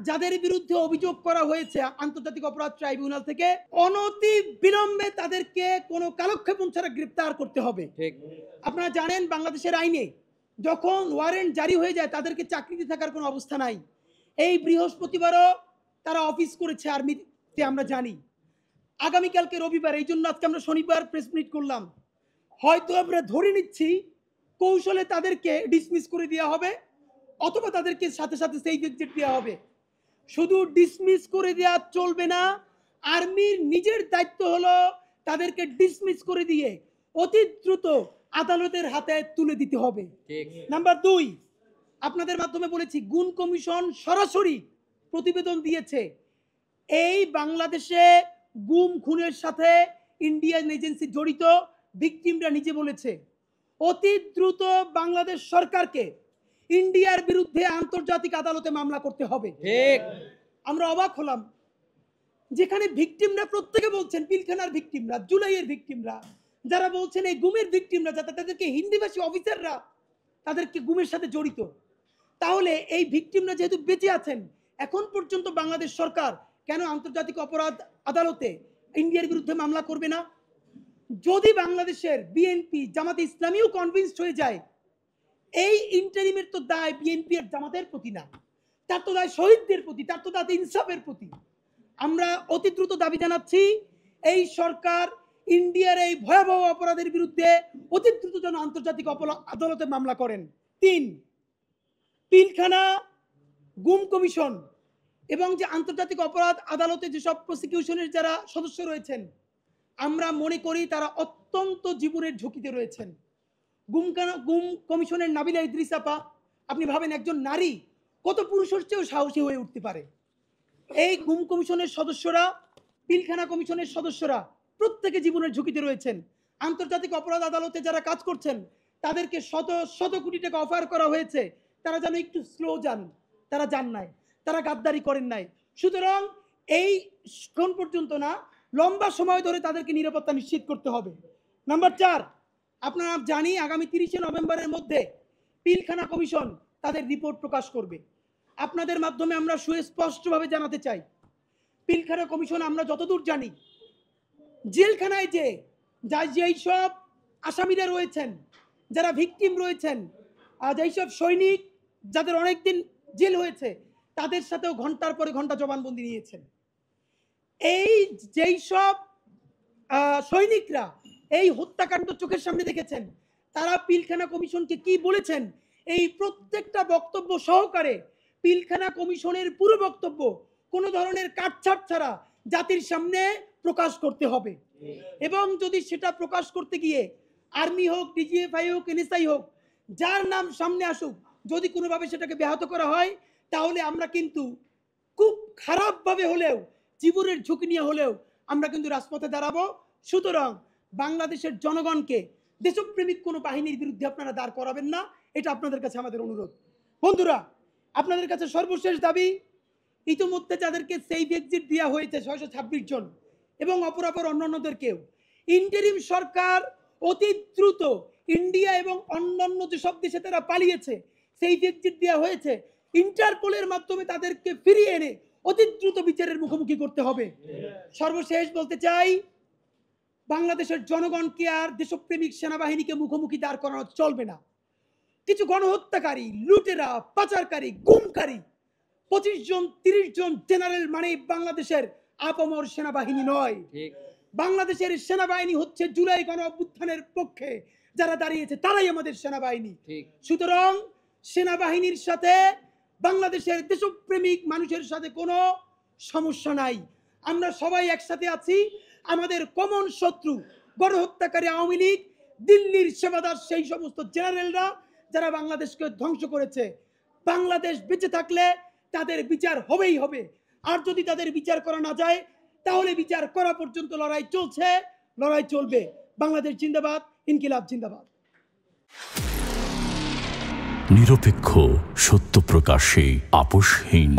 যাদের বিরুদ্ধে অভিযোগ করা হয়েছে আন্তর্জাতিক অপরাধ ট্রাইব্যুনাল থেকে অনতি বিলম্বে তাদেরকে কোনো কালক্ষেপণ ছাড়া গ্রেপ্তার করতে হবে। আপনারা জানেন বাংলাদেশের আইনে যখন ওয়ারেন্ট জারি হয়ে যায় তাদেরকে চাকরিতে থাকার কোনো অবস্থা নাই। এই বৃহস্পতিবারও তারা অফিস করেছে আর্মিতে, আমরা জানি। আগামীকালকে রবিবার, এই জন্য আজকে আমরা শনিবার প্রেস মিট করলাম। হয়তো আমরা ধরে নিচ্ছি কৌশলে তাদেরকে ডিসমিস করে দেওয়া হবে, অথবা তাদেরকে সাথে সাথে সেফ এক্সিট দেওয়া হবে। শুধু ডিসমিস করে দেওয়া চলবে না, আর্মির নিজের দায়িত্ব হলো তাদেরকে ডিসমিস করে দিয়ে অতি দ্রুত আদালতের হাতে তুলে দিতে হবে। নাম্বার 2, আপনাদের মাধ্যমে বলেছি, গুম কমিশন সরাসরি প্রতিবেদন দিয়েছে এই বাংলাদেশে গুম খুনের সাথে ইন্ডিয়ান এজেন্সি জড়িত। ভিকটিমরা নিজে বলেছে অতি দ্রুত বাংলাদেশ সরকারকে ইন্ডিয়ার বিরুদ্ধে আন্তর্জাতিক আদালতে মামলা করতে হবে। আমরা অবাক হলাম, যেখানে ভিকটিমরা প্রত্যেকে বলছেন, পিলখানার ভিকটিমরা, জুলাইয়ের ভিকটিমরা, যারা বলছেন এই গুমের ভিকটিমরা, যাতে তাদেরকে হিন্দিভাষী অফিসাররা তাদেরকে গুমের সাথে জড়িত। তাহলে এই ভিকটিমরা যেহেতু বেঁচে আছেন, এখন পর্যন্ত বাংলাদেশ সরকার কেন আন্তর্জাতিক অপরাধ আদালতে ইন্ডিয়ার বিরুদ্ধে মামলা করবে না? যদি বাংলাদেশের বিএনপি জামাতে ইসলামীও কনভিন্সড হয়ে যায়, এই ইন্টারিমের তো দায় বিএনপি আর জামাতের প্রতি না, তার তো দায় শহীদদের প্রতি, তার তো দায় ইনসাফের প্রতি। আমরা অতি দ্রুত দাবি জানাচ্ছি এই সরকার ইন্ডিয়ার এই ভয়াবহ অপরাধের বিরুদ্ধে অতি দ্রুত যেন আন্তর্জাতিক আদালতে মামলা করেন। 3, পিলখানা গুম কমিশন এবং যে আন্তর্জাতিক অপরাধ আদালতে যেসব প্রসিকিউশনের যারা সদস্য রয়েছেন, আমরা মনে করি তারা অত্যন্ত জীবনের ঝুঁকিতে রয়েছেন। গুম কমিশনের নাবিলা ইদ্রিস আপা, আপনি ভাবেন একজন নারী কত পুরুষের চেয়েও সাহসী হয়ে উঠতে পারে। এই গুম কমিশনের সদস্যরা, পিলখানা কমিশনের সদস্যরা প্রত্যেকে জীবনের ঝুঁকিতে রয়েছেন। আন্তর্জাতিক অপরাধ আদালতে যারা কাজ করছেন তাদেরকে শত শত কোটি টাকা অফার করা হয়েছে, তারা যেন একটু স্লো যান, তারা যান নাই, তারা গাদ্দারি করেন নাই। সুতরাং এই কোন পর্যন্ত না, লম্বা সময় ধরে তাদেরকে নিরাপত্তা নিশ্চিত করতে হবে। নাম্বার 4, আপনারা জানি আগামী 30শে নভেম্বরের মধ্যে পিলখানা কমিশন তাদের রিপোর্ট প্রকাশ করবে। আপনাদের মাধ্যমে আমরা সুস্পষ্টভাবে জানাতে চাই, পিলখানা কমিশন আমরা যতদূর জানি জেলখানায় যেই সব আসামিরা রয়েছেন, যারা ভিকটিম রয়েছেন, যেই সব সৈনিক যাদের অনেকদিন জেল হয়েছে, তাদের সাথেও ঘন্টার পরে ঘন্টা জবানবন্দি নিয়েছেন। এই যেই সব সৈনিকরা এই হত্যাকাণ্ড চোখের সামনে দেখেছেন, তারা পিলখানা কমিশনকে কি বলেছেন, এই প্রত্যেকটা বক্তব্য সহকারে পিলখানা কমিশনের পুরো বক্তব্য কোনো ধরনের কাটছাট ছাড়া জাতির সামনে প্রকাশ করতে হবে। এবং যদি সেটা প্রকাশ করতে গিয়ে আর্মি হোক, ডিজিএফআই হোক, এনএসআই হোক, যার নাম সামনে আসুক, যদি কোনোভাবে সেটাকে ব্যাহত করা হয়, তাহলে আমরা কিন্তু খুব খারাপভাবে হলেও, জীবনের ঝুঁকি নিয়ে হলেও আমরা কিন্তু রাজপথে দাঁড়াবো। সুতরাং বাংলাদেশের জনগণকে দেশপ্রেমিক কোনো বাহিনীর বিরুদ্ধে আপনারা দাঁড় করাবেন না, এটা আপনাদের কাছে আমাদের অনুরোধ। বন্ধুরা, আপনাদের কাছে সর্বশেষ দাবি, ইতিমধ্যে যাদেরকে সেফ এক্সিট দেওয়া হয়েছে 626 জন এবং অপরাপর অন্যান্যদেরকেও, ইন্টারিম সরকার অতি দ্রুত ইন্ডিয়া এবং অন্যান্য যেসব দেশে তারা পালিয়েছে, সেফ এক্সিট দেওয়া হয়েছে, ইন্টারপোলের মাধ্যমে তাদেরকে ফিরিয়ে এনে অতি দ্রুত বিচারের মুখোমুখি করতে হবে। সর্বশেষ বলতে চাই, বাংলাদেশের জনগণকে আর দেশপ্রেমিক সেনাবাহিনীকে মুখোমুখি দাঁড় করানো চলবে না। কিছু গণহত্যাকারী, লুটেরা, পাচারকারী, গুমকারী 25 জন 30 জন জেনারেল মানে বাংলাদেশের আপামর সেনাবাহিনী নয়। বাংলাদেশের সেনাবাহিনী হচ্ছে জুলাই গণ অভ্যুত্থানের পক্ষে যারা দাঁড়িয়েছে, তারাই আমাদের সেনাবাহিনী। সুতরাং সেনাবাহিনীর সাথে বাংলাদেশের দেশপ্রেমিক মানুষের সাথে কোনো সমস্যা নাই। আমরা সবাই একসাথে আছি। আমাদের কমন শত্রু গণহত্যাকারী আওয়ামী লীগ, দিল্লির সেবাদার সেই সমস্ত জেনারেলরা যারা বাংলাদেশকে ধ্বংস করেছে। বাংলাদেশ বেঁচে থাকলে তাদের বিচার হবেই হবে, আর যদি তাদের বিচার করা না যায় তাহলে বিচার করা পর্যন্ত লড়াই চলছে, লড়াই চলবে। বাংলাদেশ জিন্দাবাদ, ইনকিলাব জিন্দাবাদ। নিরপেক্ষ, সত্য প্রকাশে আপোষহীন।